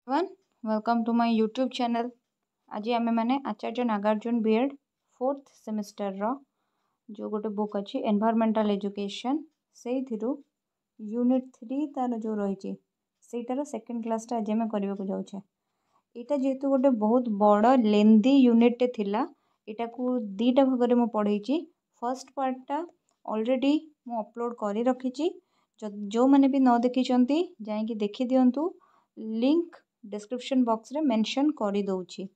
everyone, welcome to my YouTube channel. आज आमे माने आचार्य नागार्जुन बीएड फोर्थ सेमिस्टर रो जो गोटे बुक अच्छी एनवायरमेंटल एजुकेशन से यूनिट 3 तार जो रही सेटार सेकेंड क्लासटा आज आम करने को जाऊे। यहाँ जेहेतु गोटे बहुत बड़ लेंदी यूनिट थिला एटा को दीटा भाग में पढ़े। फर्स्ट पार्टा ऑलरेडी मु अपलोड कर रखी। जो मैंने भी न देखी जाइए देखी दिंतु। लिंक डिस्क्रिप्शन बॉक्स रे मेंशन कर दउछि।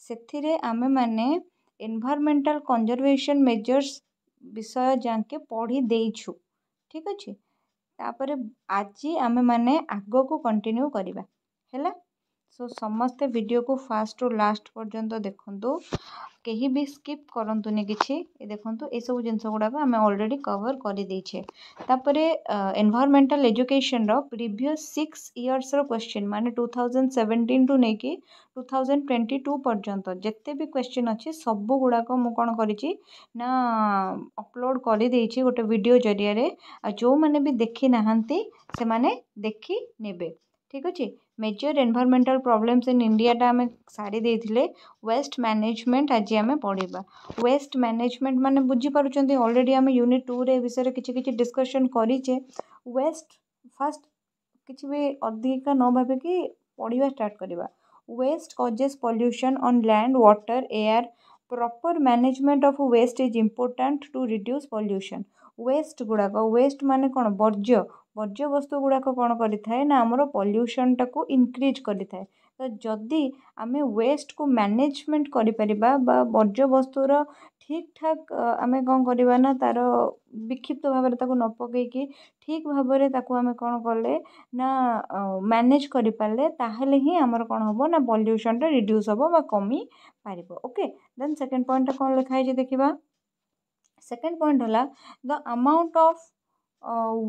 सेथिरे आमे माने एनवायरमेंटल कंजर्वेशन मेजर्स विषय जाके पढ़ी देइछु। ठीक अछि। तापरे आज आमे माने आगो को कंटिन्यू करिबा हैला। सो समस्ते वीडियो को फास्ट टू लास्ट पर्यंत देखंतु। कहीं भी स्किप करंतुनी किछि। ए देखंतु ए सब जिंस गुडा को आमे ऑलरेडी कवर कर देइछे। तापरे एनवायरमेंटल एजुकेशन रो प्रीवियस 6 इयर्स रो क्वेश्चन माने 2017 टू नेकी 2022 पर्यंत जेते भी क्वेश्चन अच्छी सब गुड़ा को मु कौन करी ना अपलोड कर देइछि गोटे वीडियो जरिया रे। जो मैंने भी देखी नाहंती से माने देखी नेबे। ठीक अच्छे। Major environmental problems in India टा आम सारी देथिले। वेस्ट मैनेजमेंट आज आम पढ़ा। वेस्ट मैनेजमेंट माने बुझी पारुचंती ऑलरेडी आम यूनिट 2 रे विषय किछि डिस्कशन करिचे। वेस्ट फर्स्ट किछि भी अधिक न भाबे कि पढ़ा स्टार्ट करवा। Waste causes pollution on land water air. Proper management of waste is important to reduce pollution. Waste गुड़ाक वेस्ट माने कौन वर्ज्य वर्ज्य वस्तु गुड़ाक कौन करें ना आमर पॉल्यूशन टाको इनक्रीज करें। तो जदि आम वेस्ट को मैनेजमेंट करिपरिबा बा वर्ज्य वस्तुर ठीक ठाक आम कौन करवा ना तार विक्षिप्त भाव में न पकईकि ठीक भाव में आम कौन कले ना मैनेज करें ताहले ही आमर कौन हम ना पॉल्यूशन रिड्यूस हम बा कमी पार। ओके देन सेकेंड पॉइंट कौन लिखाई देखा। सेकेंड पॉइंट है the amount of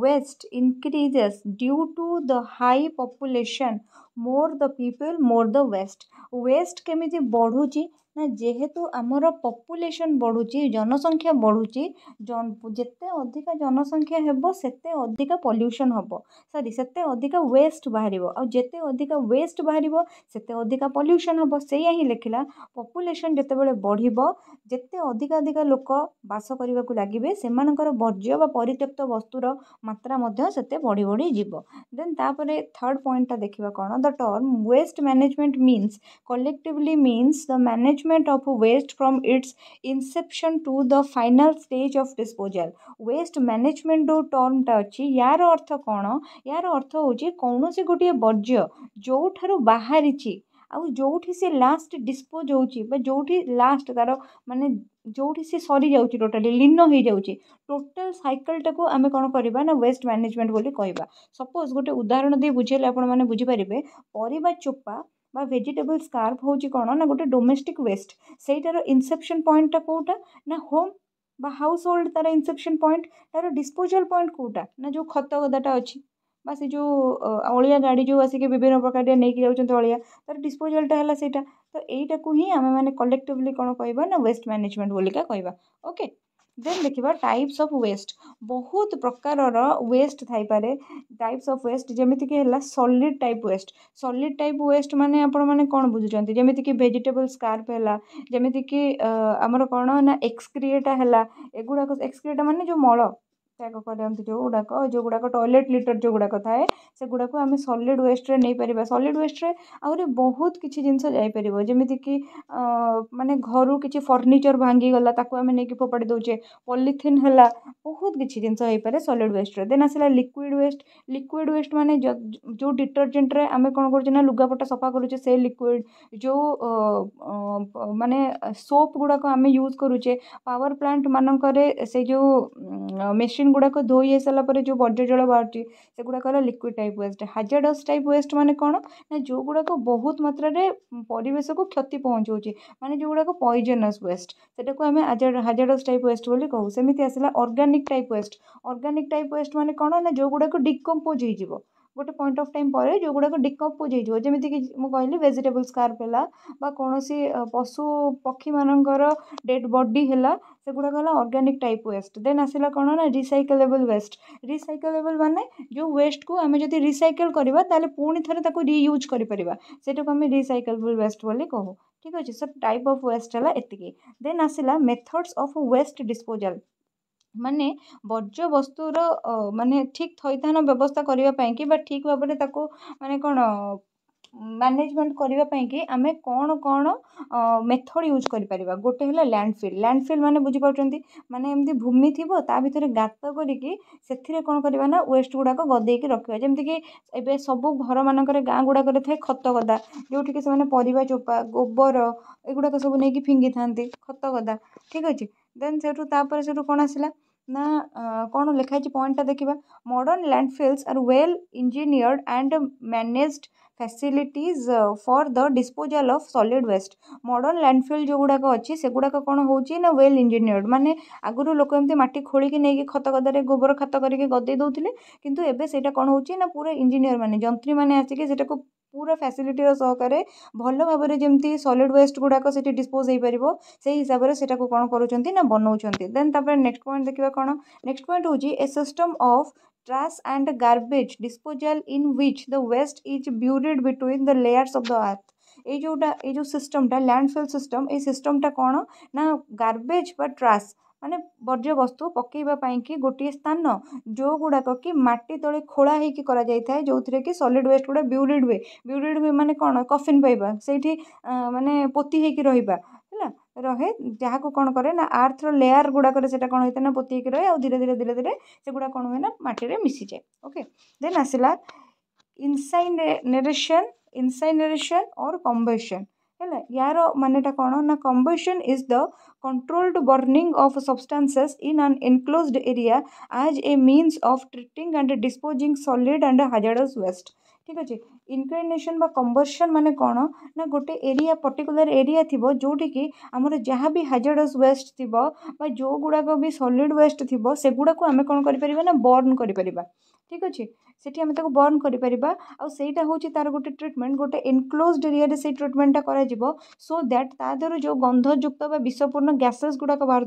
waste increases due to the high population. More the people more the waste. waste केमिति बढ़ुची ना जेहेतु आमर पॉपुलेशन बढ़ुची जनसंख्या बढ़ुची जेते अधिका जनसंख्या हेबो सेते अधिका पॉल्यूशन हबो। सॉरी सेते अधिका वेस्ट बाहरिबो आ जेते अधिका वेस्ट बाहरिबो सेते अधिका पॉल्यूशन हबो। सेया ही लिखिला पॉपुलेशन जेते बेले बढ़िबो जेते अधिका अधिका लोक बास करने को लगे सेमानकर वर्ज्य बा परित्यक्त वस्तुर मात्रा मध्य सेते बढ़ी बढ़ी जीवो। देन तापरे थर्ड पॉइंट देखिबा कौन the term waste management means collectively means the management of waste from its inception to the final stage of disposal. Waste management जो टर्म टा अच्छी यार अर्थ कौन यार अर्थ होची कौनसी गोटे वर्ज्य जो ठारू बाहरी आउ जोठी से लास्ट डिस्पोज होची जोठी लास्ट तार माने जोठी से सरी जाउची टोटली लीन हो जाउची टोटल साइकिल टाको आमे कौन करबा ना वेस्ट मैनेजमेंट बोली कहबा। सपोज गोटे उदाहरण दे बुझेले आपण माने बुझी परिबे परिबा चोपा बा वेजिटेबल स्कार्प होची कौन ना गोटे डोमेस्टिक वेस्ट सेटार इंसेप्शन पॉइंट टा कोटा ना होम बा हाउस होल्ड तार इंसेप्शन पॉइंट तार डिस्पोजल पॉइंट कोटा ना जो खत गदाटा अच्छी बा से जो अलिया गाड़ी जो आसिक विभिन्न प्रकार नहीं जाऊँ अलिया तार डिस्पोजलटा है ସେଇଟା। तो यहीटा को ही आम मैंने कलेक्टिवली कौन कहबा ना वेस्ट मैनेजमेंट बोलिका कहबा। ओके देन देखिबा टाइप्स ऑफ वेस्ट। बहुत प्रकार वेस्ट थाई पारे। टाइप्स ऑफ वेस्ट जेमिति कि हला solid type waste. Solid type waste माने आपण माने कौन बुझुचंती जेमिति कि वेजिटेबल स्कार्प हला जेमिति कि हमर कौन ना एक्सक्रिएटा हला एगुडा एक्सक्रिएटा माने जो मल त्याग करते जो गुड़ाक टॉयलेट लिटर जो गुड़ाक थाए से गुड़ाक आम सॉलिड वेस्ट रे नहीं पारिबा। सॉलिड वेस्ट रे आउरे बहुत किछि जिंस जाई परिबो जेमिति कि माने घरु किछि फर्नीचर भांगी गला ताको आम नहीं फोपाड़ी दउचे पॉलिथिन हला बहुत किछि जिंस होई पारे सॉलिड वेस्ट रे। देन आसला लिक्विड वेस्ट। लिक्विड वेस्ट माने जो डिटर्जेंट रे आम कौन करूचे ना लुगापटा सफा करूचे से लिक्विड जो माने सोप गुड़ाक आम यूज करूचे पावर प्लांट मानकरे से जो मेसीन गुड़ाक धोई हो सारापर जो वर्ज्य जल बाहर से गुड़ाक liquid type waste. Hazardous type waste माने कौन ना जो गुड़ाक बहुत मात्रा रे परिवेश को क्षति पहुँचाऊँचे माने जो गुड़ाक पॉइजनस वेस्ट सेटा को आम हाजार्डस टाइप वेस्ट बोली कहू। सेमिति आसला organic type waste. Organic type waste माने कौन ना जो गुड़ाक डिकम्पोज हो गोटे पॉइंट ऑफ टाइम पर जो गुड़ाक डिकम्पोज हो जमीक मुझे वेजिटेबल स्कार्प है कौन सी पशु पक्षी मानकर डेड बॉडी है से गुड़ाक ऑर्गेनिक टाइप वेस्ट देन आसला कौन ना रिसाइकलेबल वेस्ट रिसाइकलेबल माने जो वेस्ट को आम जब रिसाइकल करवा पुणी थे रियूज कर आम रिसाइकलेबल वेस्ट बोली कहू ठीक अच्छे सो टाइप ऑफ वेस्ट है एतिकी देन आसला मेथड्स ऑफ वेस्ट डिस्पोजल माने वर्ज्य वस्तुर माने ठीक थैथान व्यवस्था करने कि ठीक भाव में माने कौन मैनेजमेंट करने कि आम कौन कौन मेथड यूज कर गोटे है लैंडफिल माने बुझीपार माने एमती भूमि थी ता भीतर गात करी कौन करवा ना वेस्ट गुड़ाक गदेक रखा जमीक ए सब घर मानक गाँ गुड़ाक थे खत गदा जोटि से परिवा चोपा गोबर एगुड़ाक सब नहीं फिंगी था खत गदा ठीक अच्छे देन से कौन आसला ना कौन लिखाई पॉइंटा देखा modern landfills are well engineered and managed facilities for the disposal of solid waste modern landfill जो गुड़ाक अच्छी से गुड़ाक कौन होची ना वेल इंजीनियर्ड माने आगुरी लोक एमती माटी खोलिकी नहीं खत गदारे गोबर खत करके गदे दौले किंतु एबे सेटा कौन होची ना पूरा इंजीनियर माने जंत्री माने आसिके सेटा को पूरा फैसिलिटी सहकारे भल भाव में जमी सॉलिड वेस्ट गुड़ाक से डिस्पोज हो पार से हिसाब से सेटा को कौन करुँच ना बनाऊँच देन नेक्स्ट पॉइंट देखा कौन नेक्स्ट पॉइंट हूँ a system of trash and garbage disposal in which the waste is buried between the layers of the earth ये जो सिस्टमटा लैंडफिल सिस्टम ये सिस्टमटा कौन ना गार्बेज बा ट्राश माने वर्ज्य वस्तु पकईवाई कि गोटे स्थान जो गुड़ाक कि माटी तले खोला होकर करा जाए जो थे कि सॉलिड वेस्ट गुड़ा ब्यूरिड हुए माने कौन कफिन पाइबा से माने पोती होकर रहा है रहे जहाँ को कौन करे ना आर्थर लेयर गुड़ाक कौन होता है ना पोती रहे और धीरे धीरे धीरे धीरे से गुड़ा कौन हुए ना माटी मिसी जाए ओके देन आसला इंसाइनरेशन और कम्बशन है यार मानेटा कौन ना combustion is the controlled burning of substances in an enclosed area as a means of treating and disposing solid and hazardous waste ठीक अच्छे इनक्लिनेशन बा कम्बशन माने कौन ना गोटे एरिया पर्टिकुलर एरिया थी जोटि कि आमर जहाँ भी हाजार्डस वेस्ट थी जो गुड़ाक भी सॉलिड वेस्ट थी से गुड़ा को आम कौन कर ना बर्न कर ठीक अच्छे सेठी आम बर्न करटा हूँ तार गोटे ट्रिटमेंट गोटे एनक्लोज्ड एरिया से ट्रिटमेंटा कर सो दैट ता देहर जो गंधयुक्त विषपूर्ण गैसेस गुड़ाक बाहर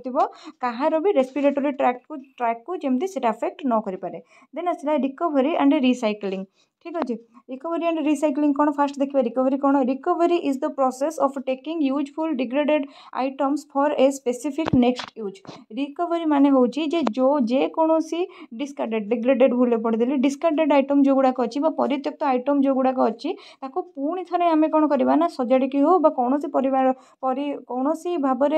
कହାର भी रेस्पिरेटरी ट्रैक को जमी से अफेक्ट न करें देन आसला रिकवरी एंड रिसाइक्लिंग ठीक अच्छे रिकवरी एंड रिसाइक्लिंग कौन फास्ट देखिए रिकवरी कौन recovery is the process of taking useful degraded items for a specific next use recovery माने होची जे जो जे कौनसी डिस्कार्डेड डिग्रेडेड भूल पड़देली डिस्कार्डेड आइटम जो गुड़ाक अच्छी परित्यक्त आइटम जो गुड़ाक अच्छी पुणी थे आम कौन करवा ना सजाड़ी हो कौन परिवार कौन भाव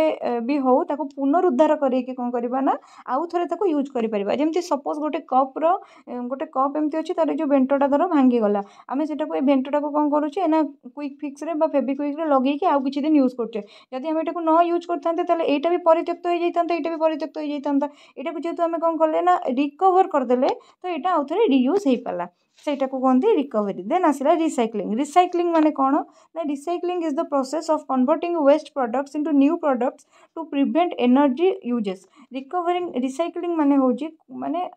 भी हो पुनरुद्धार करके कौन करवा ना आउ थे यूज कर जमी सपोज गोटे कप एमती अच्छी तार जो बेंटटा धर भांगीगला आम से भेंटटा को कौन करुचे ना क्विक फिक्स रे फेविक्विक रे लगे आउ किसी दिन यूज करचे जदि आम यहाँ न यूज करते यहाँ भी परित्यक्त हो जाता यहाँ भी परित्यक्त हो जाता यहाँ जेहतु आम कौन कले ना रिकवर करदे तो यहाँ आउ थे रियूज हो पाला सेटा को कहते रिकवरी देन आसला रिसाइक्लिंग माने कौन ना recycling is the process of converting waste products into new products to prevent energy uses recycling माने होची माने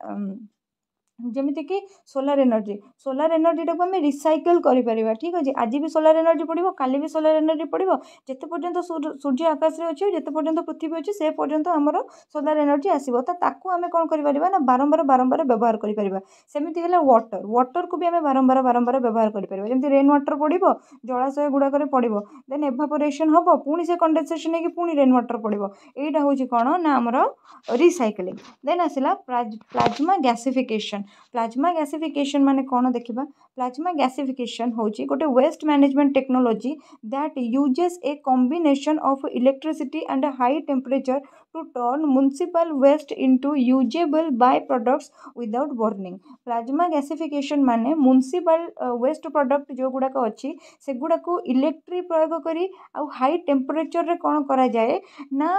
जमीती कि सोलार एनर्जी टाक आम रिसाइकल कर ठीक अच्छे आज भी सोलार एनर्जी पड़ो काली भी सोलार एनर्जी पड़ो जिते पर्यंत सूर्य आकाश में अच्छे जिते पर्यंत पृथ्वी अच्छी से पर्यंत आमर सोलार एनर्जी आसो ताकू आम कौन कर ना बारंबार व्यवहार करमती है वाटर को भी आम बारंबार व्यवहार करमती रेन वाटर पड़ो जलाशय गुड़ाक पड़ो देन एभापोरेशन हम पुणी से कंडेनसेशन होगी पुणी रेन वाटर पड़ो यहाँ हूँ कौन ना आमर रिसाइक्लिंग देन आसला प्लाज्मा गैसिफिकेशन माने कौन देखा प्लाज्मा गैसिफिकेशन होची गोटे waste management technology that uses a combination of electricity and high temperature to turn municipal waste into usable by products without burning plasma gasification माने म्युनिसिपल वेस्ट प्रोडक्ट जो गुड़ाक अच्छी से गुड़ा को इलेक्ट्रिक प्रयोग करी आउ हाई टेम्परेचर रे कौन करा जाए ना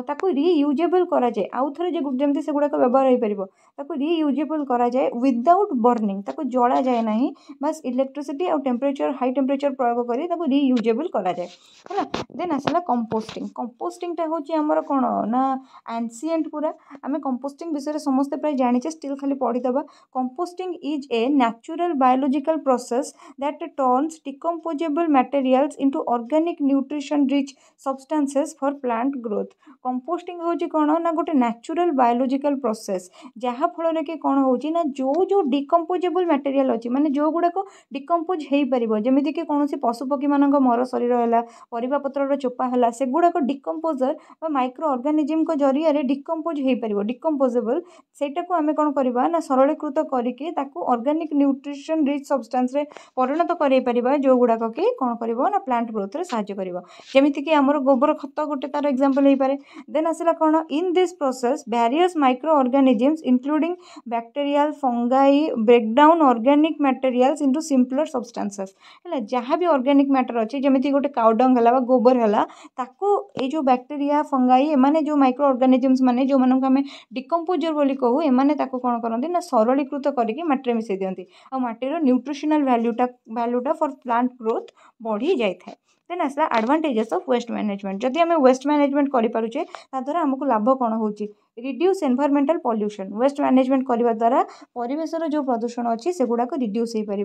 ताको रीयूजेबल करा जाए आउ थे जमी से गुड़ाक व्यवहार हो पार ताको रीयूजेबल करा जाए विदाउट बर्निंग ताको जला जाए ना बस इलेक्ट्रिसिटी और टेम्परेचर हाई टेम्परेचर प्रयोग करी ताको रीयूजेबल करा जाए है देन आसला कंपोस्टिंग टा होची हमर कौन ना एंशिएंट पूरा आम कंपोस्टिंग विषय समस्ते प्राय जाने स्टिल खाली पढ़ीदबा composting is a natural biological process that turns decomposable materials into organic nutrition rich substances for plant growth composting होची कौन ना गोटे नेचुरल बायोलॉजिकल प्रोसेस जहाँ फल कि कौन होची ना जो डिकम्पोजेबल मटेरियल अच्छी माने जो गुड़ाक डिकम्पोज हो पार जमीक कौन पशु पक्षी मान मर शरीर है परिबा पत्र चोपा है से गुड़ाक डिकम्पोजर माइक्रो ऑर्गेनिज्म जरिया डिकम्पोज हो पार डिकम्पोजेबल सेटा को आम कौन करवा ना सरलीकृत करके ऑर्गेनिक न्यूट्रिशन रिच सब्सटेंस रे परिणत कर जो गुड़ाक कि कौन कर ना प्लांट ग्रोथ रे साहाय्य करिवो जेमिति आमर गोबर खत गोटे तार एग्जांपल हो पारे देन आसला कौन in this process various microorganisms including bacterial fungi break down organic materials into simpler substances है जहाँ भी ऑर्गेनिक मैटर अच्छी जमीती गोटे काउडंग है गोबर है ताको ये जो बैक्टीरिया फंगाई एमाने जो माइक्रो ऑर्गेनिजम्स माने जो मानक आम डिकम्पोजर बोली कहू एमाने ताको कौन करती ना सरलीकृत करके माटी मिसई दिखती और माटीर न्यूट्रिशनल वैल्यूटा फॉर प्लांट ग्रोथ बढ़ी जाए देन आसला एडवांटेजेस ऑफ वेस्ट मैनेजमेंट जदि आम वेस्ट मैनेजमेंट करें ताद्वारा आमको लाभ कौन होची reduce environmental pollution waste management करने द्वारा परिवेशर जो प्रदूषण अच्छी से गुड़ाक रिड्यूस हो पार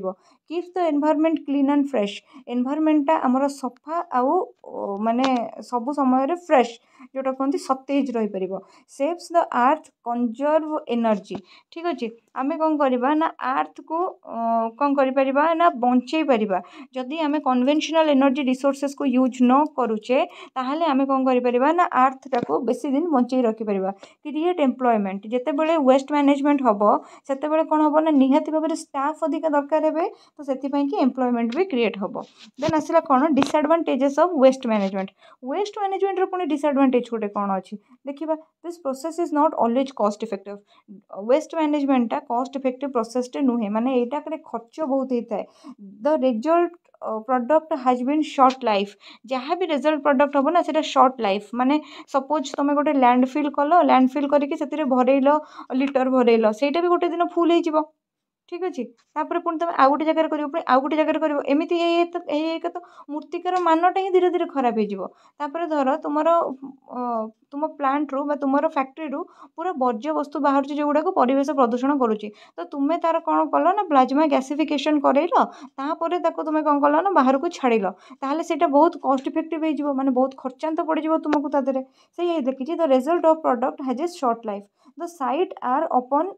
keeps the environment clean and fresh एनवायरमेंटा आमर सफा आउ माने सब समय फ्रेश जोटा कहते सतेज रही पार saves the earth conserve energy ठीक अच्छे आम कौन करवा ना अर्थ को कौन कर ना बंचे पार जदि आम कन्वेंशनल एनर्जी रिसोर्सेस को यूज न करुचे ताहले आम कौन कर ना अर्थ टाको बेसी दिन बंचे रखिपर क्रिएट एम्प्लॉयमेंट जिते बड़े वेस्ट मैनेजमेंट हम से कौन हम ना निहाती भाव में स्टाफ अधिक दरकार है तो से एम्प्लॉयमेंट भी क्रिएट हम देन आसला कौन डिसएडवांटेजेस ऑफ वेस्ट मैनेजमेंट पुणी डिसएडवांटेज गोटे कौन अच्छी देखा this process is not always cost effective waste मैनेजमेंटा कॉस्ट इफेक्टिव प्रोसेस नुहे माने एटा खर्च बहुत होता है the result product has been short life जहाँ भी रिजल्ट प्रोडक्ट हम ना से शॉर्ट लाइफ माने सपोज तुम गोटे लैंडफिल कल लैंडफिल करके भरइल लिटर भरइल सेटा भी गोटे दिन फुल हो ठीक अच्छे तापर पुणी तुम आउ गोटे जगह कर आउ गोटे जगह कर एमती तो मूर्तिकार मानटा ही धीरे धीरे खराब हो धर तुम प्लांट रू तुम फैक्ट्री रू पूरा वर्ज्य वस्तु बाहर जो गुड़ाक परिवेश प्रदूषण करुच्ची तो तुम्हें तार कौन कल ना प्लाज्मा गैसिफिकेशन करइल तुम कौन कल ना बाहर को छाड़िल ताहले सेटा बहुत कॉस्ट इफेक्टिव हो माने बहुत खर्चांत पड़ो तुमको तादे से देखिए the result of product has a short life the site are अपन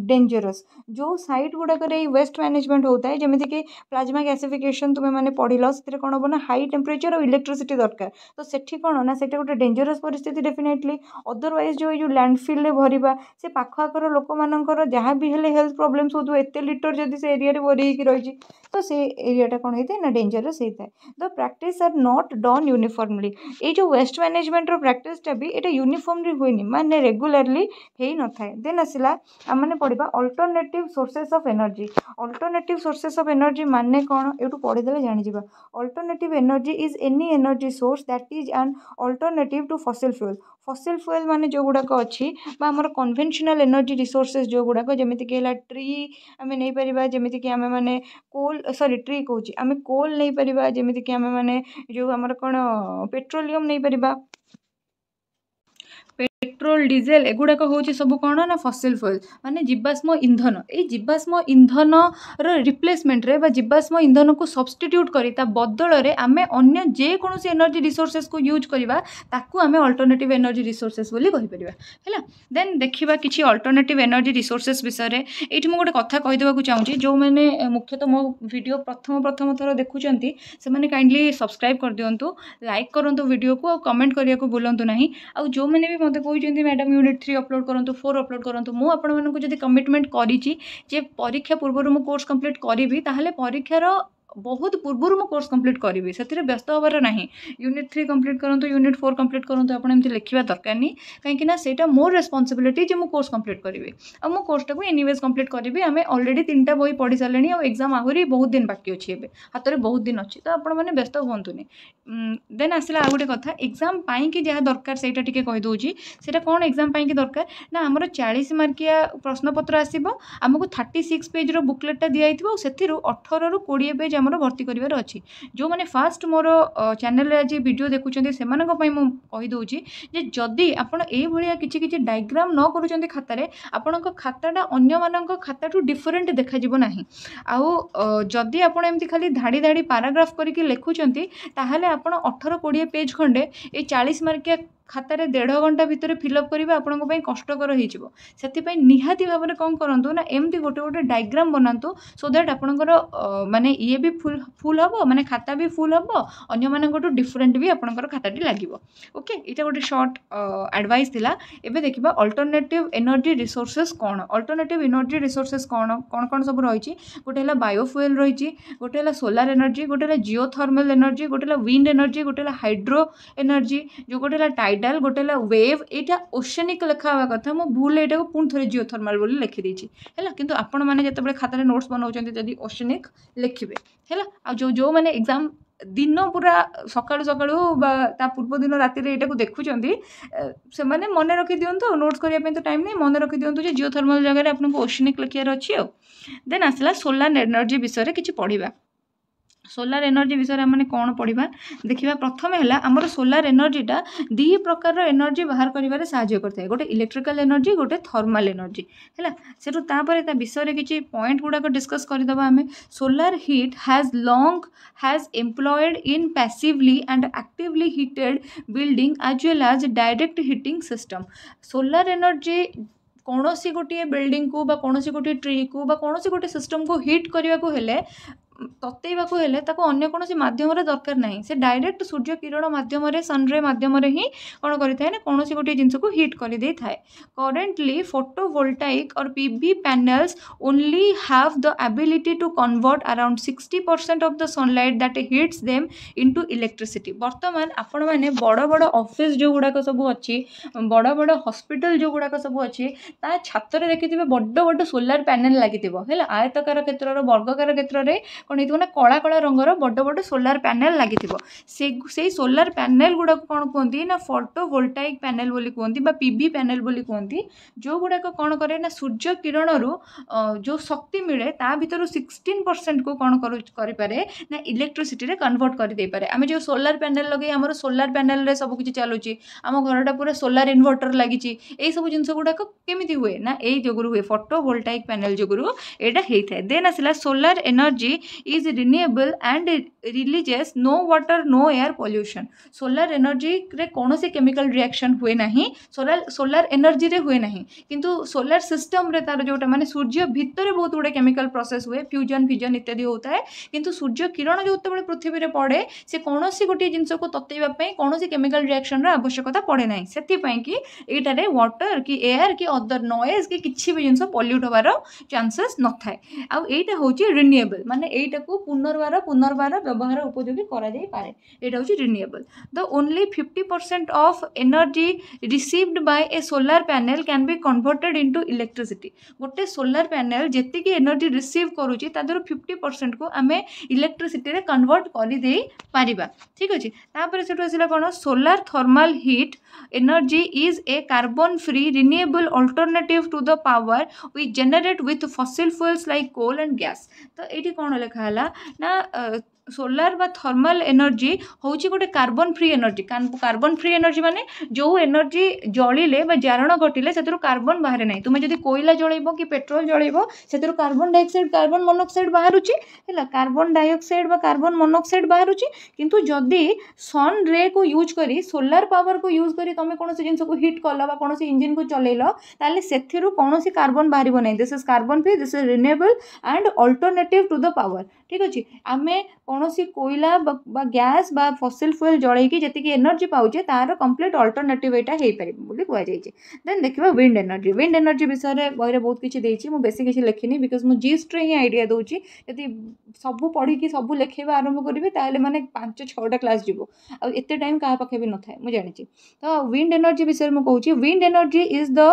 डेंजरस जो साइट गुड़ाक वेस्ट मैनेजमेंट होता है जमीती कि प्लाज्मा गैसिफिकेशन तुम्हें मैंने पढ़िल से कौन हम ना हाई टेम्परेचर और इलेक्ट्रिसिटी दरकार तो सेठी कौन ना से गोटे डेंजरस परिस्थिति डेफिनेटली अदरवाइज जो लैंडफिल भरवा से पाख आखर लोक मानकर जहाँ भी हेल्थ प्रोब्लेम्स हो एत लिटर जदि से एरिया भरी रही तो से एरियाटा कौन होता है ना डेंजरस होता है the practice are not done uniformly ये जो वेस्ट मैनेजमेंट प्रैक्टिसटा भी ये यूनिफॉर्मली हुए माने रेगुलारली हो न था देन आसला आम पढ़ा अल्टरनेटिव सोर्सेस ऑफ एनर्जी माने कौन ये पढ़ीदे जानीजा alternative energy is any energy source that is an alternative to fossil fuel माने जो गुड़ाक अच्छी आमर कन्वेंशनल एनर्जी रिसोर्सेस जो गुड़ाक जमीक ट्री आम नहीं पार जमीक आम मैंने कोल ट्री कहूँ आम कोल नहीं पार जमीक आम मैंने जो आमर कौन पेट्रोलियम नहीं पार पेट्रोल डीजेल एगुड़ाक हूँ सब कौन ना फसिल फ्यूल माने जीवाश्म इंधन ये जीवाश्म इंधन रिप्लेसमेंट रे जीवाश्म इंधन को सब्स्टिट्यूट करी बदल में आम अन्य जेकोसी एनर्जी रिसोर्सेस को यूज करवा ताकू आम अल्टरनेटिव एनर्जी रिसोर्सेस बोली कहि है देन देखा किसी अल्टरनेटिव एनर्जी रिसोर्सेस विषय ये मुझे कथा कहीदेक चाहूँगी जो मैंने मुख्यतः मो वीडियो प्रथम थर देखुं से काइंडली सब्सक्राइब कर दिंतु लाइक करूँ वीडियो को कमेंट करने को भूलु ना आउ जो मैंने भी मत कहते मैडम यूनिट 3 अपलोड करूँ 4 अपलोड करूँ मुझे आपको कमिटमेंट करी परीक्षा पूर्व मु कोर्स कंप्लीट करी ताहले परीक्षार बहुत पूर्वर मु कोर्स कंप्लीट करी से व्यस्त हबार ना यूनिट 3 कंप्लीट करूँ यूनिट 4 कंप्लीट करूँ आपड़ एमती लिखा दरकार नहीं कहीं से मोर रेस्पॉन्सिबिलिटी जो मु कोर्स कंप्लीट करी और मो कोर्सटा को एनिवेज कंप्लीट करी आम ऑलरेडी 3टा बही पढ़ी सारे और एग्जाम आहरी बहुत दिन बाकी अच्छी हाथ में बहुत दिन अच्छी तो आपण मैंने व्यस्त हुंतुनि देन आसला आ गोटे कथा एग्जाम पाई जहाँ दरकार से कहीदे से कौन एग्जाम पाई दरकार ना आमर 40 मार्किया प्रश्नपत्र आसो आमको 36 पेज बुकलेटा दिखाई से 18 ରୁ 20 पेज आमर भर्ती करार अच्छी जो मैंने फास्ट मोर चैनल आज वीडियो देखुं से कहीदे जे जदि आपण ये किसी डायग्राम न करुँच खातार आपण खाताटा अन्य मान खाताठू डिफरेन्ट देखा ना आउ जदि आपण एमती खाली धाड़ी धाड़ी पाराग्राफ करके लिखुंट ताहले आपण 18-20 पेज खंडे ये 40 मार्किया खातार 1.5 घंटा भितर फिलअप करवा आपण कष्टकर हो निहाती भाव में कौन करूँ ना एमती गोटे गोटे डायग्राम बनातु सो दैट आपणकर माने ये भी फुल हम माने खाता भी फुल हम अन्य मानकटू डिफरेन्ट भी आपणकर खाताटी लगे ओके ये गोटे शॉर्ट एडवाइस थिला। एबे देखिबा अल्टरनेटिव एनर्जी रिसोर्सेस कौन अल्टरनेटिव एनर्जी रिसोर्सेस कौन कौन कौन सब रही गोटे बायोफुएल रही गोटे सोलार एनर्जी गोटे जिओथर्मल एनर्जी गोटे विंड एनर्जी गोटे हाइड्रो एनर्जी जो गोटे टाइडल गोटे वेव यहाँ ओशनिक लिखा हुआ कथा मु भूल यहाँ पुणी थे जिओथर्मल बोली लिखिदी है कि आपण मैंने जो खातार नोट्स बनाऊँ जदि ओशनिक लिखे है आ जो मैंने एग्जाम दिन पूरा सकाळु सकाळु ता पूर्व दिन राति यहाँ देखुं से मैंने मन रखी दिंतु नोट्स करने तो टाइम नहीं मन रखी दिंतु जिओथर्मल जगह आपको ओशनिक लिखार अच्छी देन आसला सोलार एनर्जी विषय किसी पढ़ा सोलार एनर्जी विषय में कौन पढ़ा देखिए प्रथम है आमर सोलार एनर्जीटा दी प्रकार एनर्जी बाहर कर साहाय्य करता है गोटे इलेक्ट्रिकल एनर्जी गोटे थर्माल एनर्जी है सेठू विषय किसी पॉइंट गुड़ाक डिस्कस करदे आम solar heat has employed in passively and actively heated building as well as direct heating system solar energy कौन सी गोटे बिल्डिंग को कौन सी गोटे ट्री को कौन सी गोटे सिस्टम को हिट करने को हेले ततेवाक हेले अन्य कौन मध्यम दरकार नहीं से डायरेक्ट सूर्य किरण मध्यम सनरे मध्यम ही कौन करें ना कौन सी गोटे जिनस को हिट कर दे थाए करेन्टली फोटोवोल्टाइक और PV panels only have the ability to convert around 60% of the sunlight that hits them into electricity बर्तमान आपण मैंने बड़ बड़ ऑफिस जो गुड़ाक सब अच्छी बड़ बड़ हॉस्पिटल जो गुड़ाक सब अच्छी ता छातर देखिए बड़ बड़ सोलार पैनल लगी है आयतकार क्षेत्र वर्गकार क्षेत्र में कौन हो कला कला रंगर बड़ बड़ सोलार पैनल लगी से सोलार पैनल गुड़ाक कौन कहते ना फोटोवोल्टाइक पैनल बोली कहती पीवी पैनल बोली कहती जो गुड़ाक कौन करे ना सूर्य किरण जो शक्ति मिले ता भीतर 16% को कौन करे ना इलेक्ट्रिसिटी रे कन्वर्ट कर दे पारे आमे जो सोलार पैनल लगे आमर सोलार पैनल रे सब किछि चलुची आम घरटा पूरा सोलार इन्वर्टर लगी ए सब जिनस गुड़ाक केमिति हुए ना ए जोगुरु हुए फोटोवोल्टाइक पैनल जोगुरु एटा हेइथाय देन आसला solar energy is renewable and releases no water no air pollution solar energy रे कौन से केमिकल रिएक्शन हुए नहीं सोलार एनर्जी रे हुए नहीं किंतु सोलार सिस्टम रे तार जोटा माने सूर्य भितर बहुत गुड़े केमिकल प्रोसेस हुए फ्यूजन फिजन इत्यादि होता है किंतु सूर्य किरण जो पृथ्वी रे पड़े से कौन सी गोटे जिनस को ततेवा कौन सी केमिकल रिएक्शन रा आवश्यकता पड़े ना से कि वाटर कि एयर कि अदर नॉइज कि किसी भी जिनस पॉल्यूट होवार चांसेस न थाए आ एटा होची रिन्यूएबल माने एटा को पुनर्बार व्यवहार उपयोगी करा जाई पारे एटा होची renewable the only 50% of energy received by A solar panel can be converted into electricity गोटे सोलार पैनल जेति की एनर्जी रिसीव करूची तादर 50% को आमे इलेक्ट्रिसिटी रे कन्वर्ट करि देई पारिबा ठीक अछि तापर सेटु आसिला कोन solar thermal heat energy is a carbon free renewable alternative to the power we generate with fossil fuels like coal and gas तो ये कौन लिखा है ना सोलार बा थर्मल एनर्जी हूँ गोटे carbon free energy carbon free energy माने जो एनर्जी जलिले जारण घटिले से कार्बन बाहर ना तुम्हें जब कोयला जलैब कि पेट्रोल जलैब से कार्बन डाइऑक्साइड कार्बन मोनोक्साइड बाहरुची है कार्बन डाइऑक्साइड बा कार्बन मोनोक्साइड बाहरुची किंतु जदि सन रे को यूज करी सोलार पावर को यूज करी तुम कौन जिन को हिट कल कौन इंजिन को चलैल ताले सेथिरु कौन कार्बन बाहर ना this is carbon free this is renewable and alternative to the power ठीक अच्छे आम कौन कोयला गैस बा फॉसिल फ्यूल जलैकी जी एनर्जी पाचे तार कंप्लीट अल्टरनेटिव यहाँ हो पारे कहुई देन देखा विंड एनर्जी विषय में बही बहुत किसी देती मुझे बेसी किसी लिखिनी बिकज मुझे जीस्ट रे ही आइडिया दूसरी यदि सब पढ़ी सब लिखेबा आरंभ करेंगे ताहले माने 5-6टा क्लास जीवो आते टाइम क्या पाखे भी न था मुझे जानी तो विंड एनर्जी विषय में कहूँ wind energy is the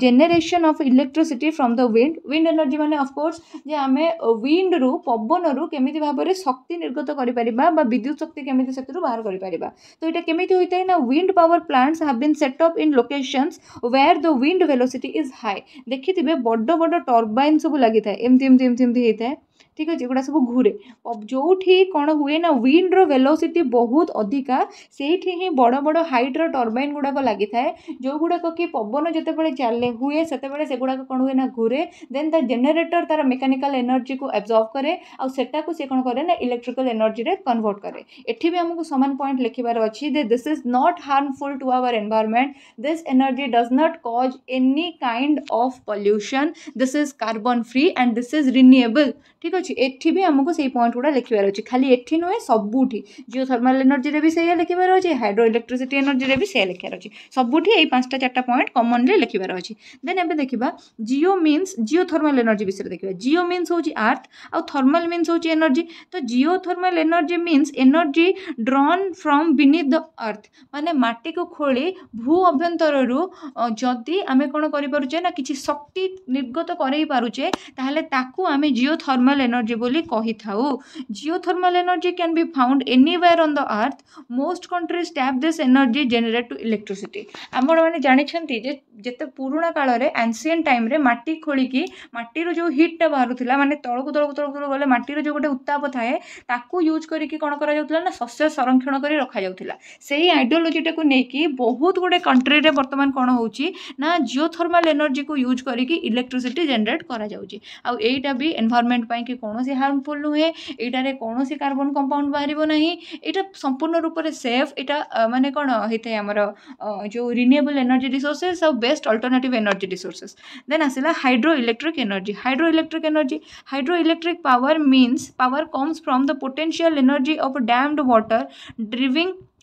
generation of electricity from the wind energy माने ऑफ कोर्स जे आमे विंड रु पवन रु केमिति भाबरे शक्ति निर्गत करि परिबा बा विद्युत शक्ति केमिति सेतरु बाहर करि परिबा तो एटा केमिति होइतै ना wind power plants have been set up in locations where the wind velocity is high देखिथिबे बड्ड बड्ड टर्बाइन सब लागि थाए एमति हेइथाए ठीक अच्छे एगुड़ा सब घूरे जो कौन हुए ना विंड्र वेलोसिटी बहुत अधिका से ही बड़ बड़ हाइट्र टर्बाइन गुड़ाक लगी थाए जो गुड़ाक कि पवन जिते चले हुए से गुड़ाक कौन हुए ना घूरे देन द जेनेटर तार मेकानिकल एनर्जी को एब्जॉर्ब करे आउ सेटा को से कौन करे ना इलेक्ट्रिकल एनर्जी रे कन्वर्ट करे। एठी भी हमको समान पॉइंट लिखिबार अछि दे this is not harmful to our environment this energy does not cause any kind of pollution this is carbon free and this is renewable. ठीक अच्छे एठी भी हमको से पॉइंट गुड़ा लिखिबार अच्छी खाली एठी नुहे सबुठी जियोथर्माल एनर्जी रे भी से लिखिबार अच्छे हाइड्रो इलेक्ट्रिसिटी एनर्जी रे भी से लिखार अच्छे सबुठी यही 5टा 4टा पॉइंट कॉमनली लिखिबार अच्छी। देन एबे देखिबा जियो मीन्स जियोथर्माल एनर्जी विषय देखिबा जियो मीन्स होची अर्थ आ थर्मल मीन्स होची एनर्जी तो geothermal energy means energy drawn from beneath the earth माने माटी को खोली भू अभ्यंतररू जदि आमे कोन करि पारुचे ना किछि शक्ति निर्गत करई पारुचे ताहले ताकू आमे जियोथर्मल एनर्जी बोली कहि थाउ। Geothermal energy can be found anywhere on the earth most countries tap this energy generate to electricity. आपण माने जानि छंती जे जेते पुराना काल रे एंशिएंट टाइम रे माटी खोली की माटी रो जो हीट टा बाहरुथिला माने तळकु गले माटी रो जो गोटे उत्ताप थाए ताकू यूज करी की कोन करा जाउतला ना शस्य संरक्षण करी रखा जाउतला सेही आइडियोलॉजी टा को नेकी बहुत गुडे कंट्री रे वर्तमान कोन होउची ना जियोथर्मल एनर्जी को यूज करी की इलेक्ट्रिसिटी जनरेट करा जाउची आ एटा भी एनवायरनमेंट पई कि कोनोसी हार्मफुल नुहे एटा रे कोनोसी कार्बन कंपाउंड बाहरिबो नाही एटा संपूर्ण रूप से सेफ एटा माने कोन हेते हमर जो रिन्यूएबल एनर्जी रिसोर्सेस और best alternative energy resources. Then आसिला hydro electric energy hydro electric power means power comes from the potential energy of dammed water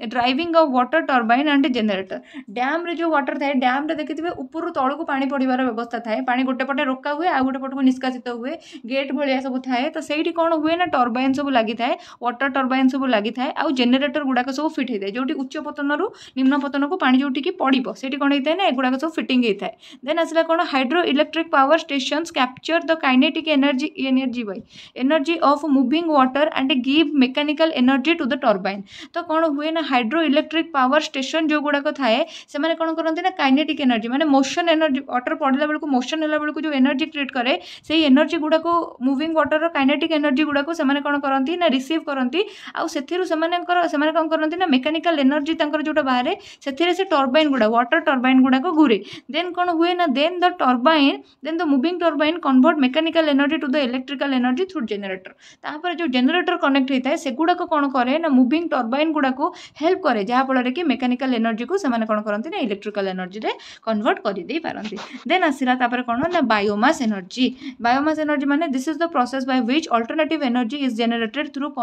driving of water turbine and generator. Dam रे जो water थाए dam रे देखिथिबे ऊपर तळ को पानी पड़िबार व्यवस्था थाए पानी गोटे पटे रोका हुए आ गोटे पट को निष्कासित हुए गेट भलिया सब थाए तो सेठी कोन हुए ना टर्बाइन सब लागि थाए वाटर टर्बाइन सब लागि थाए आ जेनरेटर गुडाक सब फिट होई थाए जोटी उच्च पतन रु निम्न पतन को पानी जोटी की पड़िबो सेठी कोन होई थाए ना एगुडाक सब फिटिंग होई थाए। देन आसला कोन hydro electric power stations capture the kinetic energy of moving water and give mechanical energy to the turbine. तो कोन हुए ना हाइड्रो इलेक्ट्रिक पावर स्टेशन जो गुड़ाक थाए से माने कोन करंती ना काइनेटिक एनर्जी माने मोशन एनर्जी वाटर पड़ला बेलको मोशन होला बेलको जो एनर्जी क्रिएट करे सेही एनर्जी गुड़ाक मूविंग वाटर रो काइनेटिक एनर्जी गुड़ाक से माने कोन करंती ना रिसीव करंती आ सेथिरु से माने कोन करंती ना मेकानिकल एनर्जी तांकर जोटा बाहरे सेथिरे से टर्बाइन गुड़ा वाटर टर्बाइन गुड़ाक घुरे देन कोन हुए ना then the moving turbine convert mechanical energy to the electrical energy through generator तापर जो जेनरेटर कनेक्ट होता है से गुड़ाक कोन करे ना मूविंग टर्बाइन गुड़ाक हेल्प करे जहाँ फल कि मेकानिकल एनर्जी को सेमाने कोन करंती ना इलेक्ट्रिकल एनर्जी रे कन्वर्ट कर दे पारंती। देन आसिला तापर कोन ना बायोमास एनर्जी माने this is the process by which alternative energy is generated through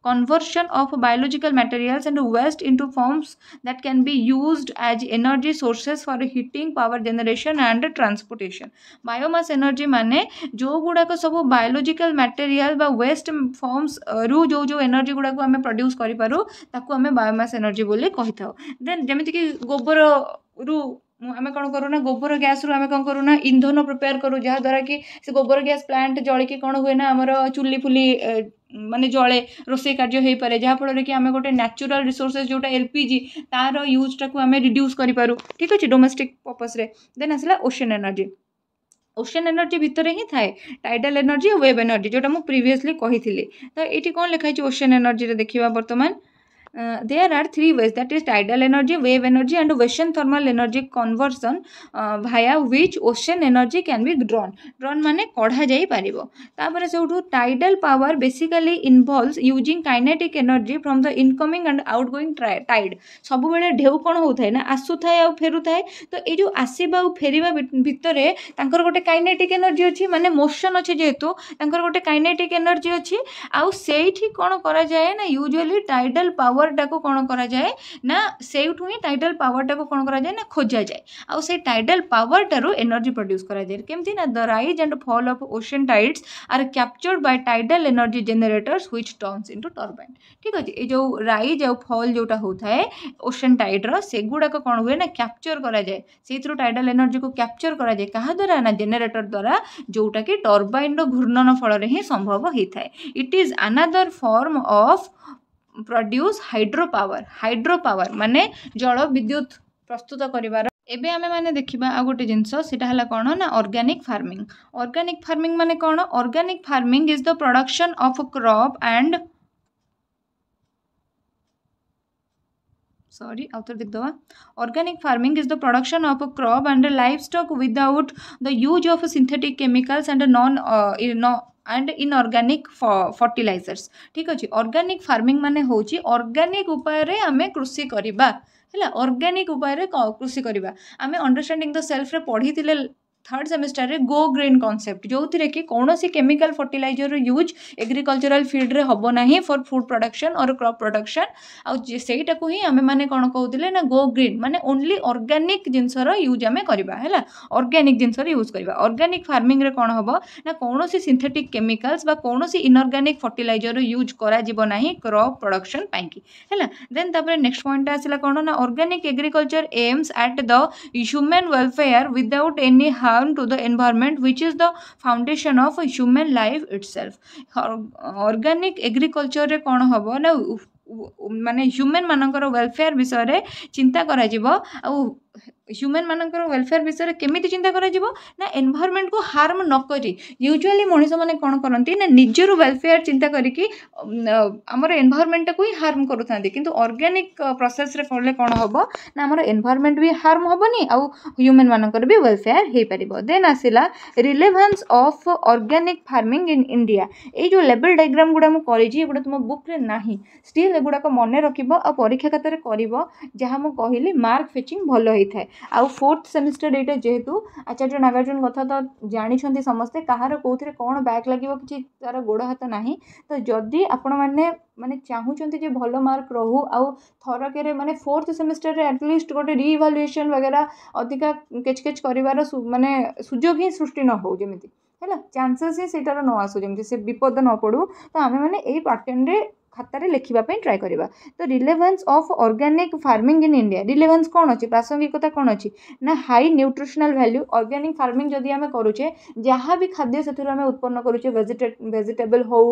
conversion of biological materials and waste into forms that can be used as energy sources for heating power generation and transportation। Biomass energy माने जो गुड़ाक सब biological material बा waste forms रु जो energy गुड़ाक आम produce करूँ ताकू आम बायोमास एनर्जी बोली कही था। देन जमीती कि गोबर रु आम कौन करूँ गोबर गैस रु आम कौन करूँ इंधन प्रिपेयर करूँ जहाँद्वारा कि से गोबर गैस प्लांट जलिकी कौन हुए ना आमर चुली फुली माने जले रोषे कार्य हो पारे जहाँफल कि आम गोटे नेचुरल रिसोर्सेज जोटा एलपीजी तार यूज टाक आम रिड्यूस करूँ ठीक अच्छे डोमेस्टिक पर्पस रे। देन आसला ओशन एनर्जी भितर ही थाए टाइडल एनर्जी और वेव एनर्जी जोटा मुझे प्रीवियसली कही तो ये कौन लिखाई ओशन एनर्जी देखा बर्तमान there are three ways that is tidal energy wave energy and ocean thermal energy conversion via which ocean energy can be drawn माने कढ़ा जाई पारिबो। तापर सेउठु tidal power basically involves using kinetic energy from the incoming and outgoing tide सब बेले ढेउ कोन होथाय ना आसु थाए आ फेरु थाए तो ए जो आसीबा आ फेरिबा भितरे तांकर गोटे काइनेटिक एनर्जी अछि माने मोशन अछि जेहेतु तांकर गोटे काइनेटिक एनर्जी अछि आ सेठी कोन करा जाय ना यूजुअली टाइडल पावर टाको कौन करा जाए ना सेउठु ही टाइडल पावर टाको कौन करा जाए ना खोजा जाए आ से टाइडल पावर टारो एनर्जी प्रोड्यूस करा जाए केमती ना the rise and fall of ocean tides are captured by tidal energy generators which turns into turbine. ठीक अछि ए जो राइज और फॉल जोटा होता है ओशन टाइड रो सेगुडा को कौन हुए ना कैप्चर करा जाए से थ्रू टाइडल एनर्जी को कैप्चर करा जाए कहा द्वारा ना जनरेटर द्वारा जोटा कि टर्बाइन रो घूर्णन फल रे ही संभव होता है। It is another form of produce hydro power माने जल विद्युत प्रस्तुत करिवार एबे आमे माने देखिबा आ गोटे जिनस सेटा हला कोन ना ऑर्गेनिक फार्मिंग। ऑर्गेनिक फार्मिंग माने कोन? Organic farming is the production of crop and Organic farming is the production of a crop and a livestock without the use of synthetic chemicals and and inorganic fertilizers। ठीक अच्छे। Organic farming माने होची organic उपाय रे आमे कृषि करिबा हैला। ऑर्गेनिक उपाय रे कृषि करिबा। आमे अंडरस्टैंडिंग द सेल्फ रे पढ़ी थिले थर्ड सेमिस्टर रे गो ग्रीन कॉन्सेप्ट, जो थिरे कि कौनसी chemical fertiliser use agricultural field रे हबो नाही फॉर फूड प्रोडक्शन और क्रॉप प्रोडक्शन। सेटा को ही आमे माने कोन कहउतिले ना गो ग्रीन माने ओनली ऑर्गेनिक जिंसर यूज आमे करबा हैला। ऑर्गेनिक जिंसर यूज करबा। ऑर्गेनिक फार्मिंग रे कोन हबो ना कौनसी सिंथेटिक केमिकल्स बा कौनसी इनऑर्गेनिक फर्टिलाइजर यूज करा जिवो नाही क्रॉप प्रोडक्शन पाइकी हैला। देन तापर नेक्स्ट पॉइंट आसिला कोन ना organic agriculture aims at the human welfare without any harm to the environment which is the foundation of human life itself। Organic agriculture रे कोन हबो ना माने ह्यूमन मानकर वेलफेयर विषय रे चिंता करा जिवो। आ ह्यूमन मानकर वेलफेयर विषय केमिति चिंता करा जिवो ना एनवायरनमेंट को हार्म न करी। यूजुअली मनीष माने कोन करंती ना निजर वेलफेयर चिंता करिकि हमर एनवायरनमेंट को ही हार्म करूथांती, किंतु ऑर्गेनिक प्रोसेस रे करले कोन हबो ना हमर एनवायरनमेंट भी हार्म हबनी आ ह्यूमन मानकर भी वेलफेयर हे परिबो। देन आसिला relevance of organic farming in India. ए जो लेवल डायग्राम गुडा मु करि जी एगुडा तुम बुक रे नाही, स्टिल एगुडा को मने रखिबो आ परीक्षा खातार करिवो जहा मु कहिली मार्क फिचिंग भलो होई थाए। आ फोर्थ सेमिस्टर एटा जेहेतु आचार्य नागार्जुन कथा तो जानी समस्ते कहार कौन कौन बैक लगे कि तार गोड़ हाथ ना। तो जदि आपण मैंने माने चाहूँगी जे भल मार्क रहू आउ थरक माने फोर्थ सेमिस्टर रे एटलिस्ट गोटे रिइवाल्युएसन वगैरह अधिका केचकेच कर माने सुजोग ही सृष्टि न हो जमी है चांसेस ही सेटार न आसू जमी से विपद न पड़ू। तो आम मैंने यही पैटर्न रे खातार लिखापी ट्राए करवा। तो relevance of organic farming in India relevance कौन अच्छी प्रासंगिकता कौन अच्छी ना high nutritional value. Organic farming जदि आम करुचे जहाँ भी खाद्य से उत्पन्न करुचे वेजिटेबल हो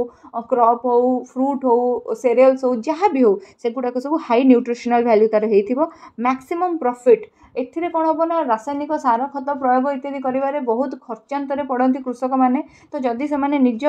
क्रॉप हो फ्रूट हो सेरियल्स हो जहाँ भी हो सेगुड़ाक सब हाई न्यूट्रिशनल वैल्यू तार हो मैक्सिमम प्रॉफिट। एथिरे कौन हम ना रासायनिक सार खत प्रयोग इत्यादि करिवारे बहुत खर्चांतर पड़ती कृषक मैंने। तो जदि से माने निज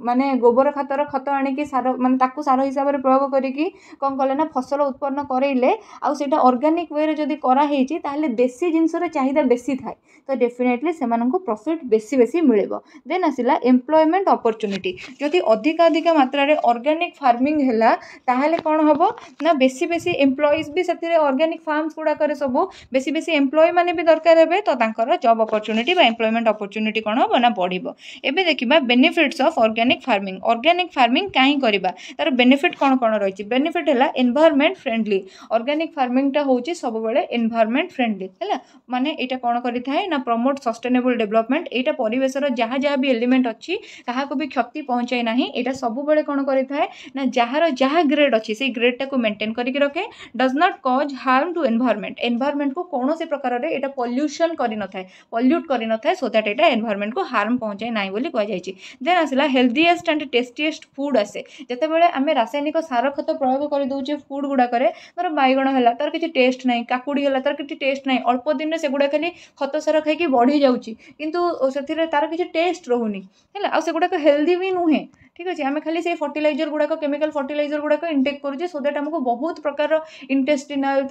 माने गोबर खातर खत आनिकी सार माने ताकू सार हिसाब से प्रयोग करिकी कौन कले ना फसल उत्पन्न करेले आउ सेटा ऑर्गेनिक वे रे जदि करा हेची ताहले देसी जिनसर चाहिदा बेसी थाए। तो डेफिनेटली सेमानंको प्रॉफिट बेसी बेसी मिलेबो। देन आसिला एम्प्लॉयमेंट अपॉर्चुनिटी। जदि अधिक मात्रा रे ऑर्गेनिक फार्मिंग हैला ताहले कौन हबो ना बेसी बेसी एम्प्लॉइज भी सेतिरे ऑर्गेनिक फार्म्स गुडा करे सब बेसी बेसी एम्प्लॉय माने भी दरकार हेबे। तो तांकर जॉब अपॉर्चुनिटी बा एम्प्लॉयमेंट अपॉर्चुनिटी कौन हबो ना बढ़िबो। एबे देखिबा benefits of organic farming. Organic farming काहे करबा तार बेनिफिट कौन कौन रही। बेनिफिट है एनवायरनमेंट फ्रेंडली। ऑर्गेनिक फार्मिंग टा होची सब बेले एनवायरनमेंट फ्रेंडली है माने एटा कौन करिथाए ना प्रमोट सस्टेनेबल डेवलपमेंट। एटा परिवेशर जहाँ जहाँ भी एलिमेंट अच्छी कहा को भी क्षति पहुँचाए ना। एटा सब बेले कौन करिथाए ना जार जहाँ ग्रेड अच्छी से ग्रेड टाको मेंटेन करके रखे। Does not cause harm to environment. Environment को कौन से प्रकार रे एटा पॉल्यूशन करि न थाए पॉल्यूट करि न थाए सो दैट एटा एनवायरनमेंट को हार्म पहुँचाए ना बोली कह जायछि। देन आसिला हेल्थीएस्ट एंड टेस्टीएस्ट फूड आसे जते बेले आमे रासायनिक सार खत प्रयोग कर दउचे फूड गुडा करे धर बैगण है तार किसी टेस्ट ना काकुड़ी है तार किसी टेस्ट ना अल्प दिन में सेगुड़ा खाली खत सार खाई बढ़ी जाऊँगी किंतु से तार किसी टेस्ट रोनी है आ सेगुड़ाक हेल्दी भी नुहे। ठीक अच्छे आम खाली से फर्टिलाइजर गुड़ाक केमिकल फर्टिलाइजर गुड़ाक इनटेक करुचे सो दैट आमको बहुत प्रकार इंटेस्टिनल